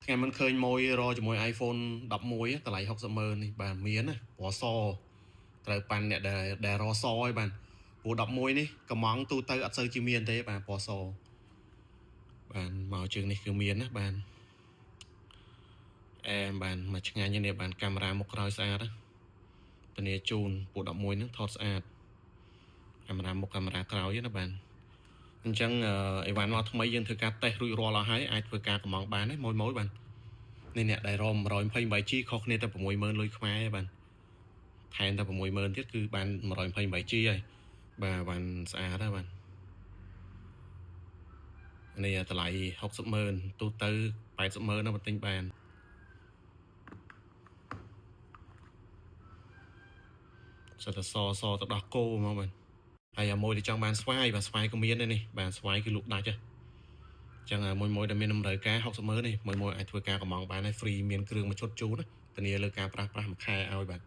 ថ្ងៃមិនឃើញមួយរជាមួយ iPhone 11តម្លៃ60,000នេះបាទមានណាពណ៌សត្រូវប៉ាន់អ្នកដែលរសឲ្យបាទព្រោះ11នេះកំងទូទៅអត់សូវជាមានទេបាទពណ៌សបាទមកជើងនេះគឺមានណាបាទអែមបាទមកឆ្ងាញ់នេះបាទកាមេរ៉ាមុខក្រោយស្អាតណាធានាជូនពួក11ហ្នឹងថតស្អាតកាមេរ៉ាមុខកាមេរ៉ាក្រោយណាបាទអញ្ចឹងអីវ៉ាន់មកថ្មីយើងធ្វើការតេស្តរួចរាល់អស់ហើយអាចធ្វើការកំងបានទេមួយបាទនេះអ្នកដែលរម 128G ខុសគ្នាតែ 60,000 លុយខ្មែរបាទថែមតែ 60,000 ទៀតគឺបាន 128G ហើយបាទបានស្អាតហើយបាទនេះតម្លៃ 60,000 ទូទៅ 80,000 ណាបន្ទិញបានសិតតែសទៅដោះគោហ្មងបាទហើយមួយដែលចង់បានស្វាយបាទស្វាយក៏មានដែរនេះបាទស្វាយគឺលក់ដាច់ហ៎អញ្ចឹងមួយដែលមានតម្រូវការ 60,000 នេះមួយអាចធ្វើការកំងបានហើយ free មានគ្រឿងមួយឈុតជូនណាធានាលើការប្រាស់មួយខែឲ្យបាទ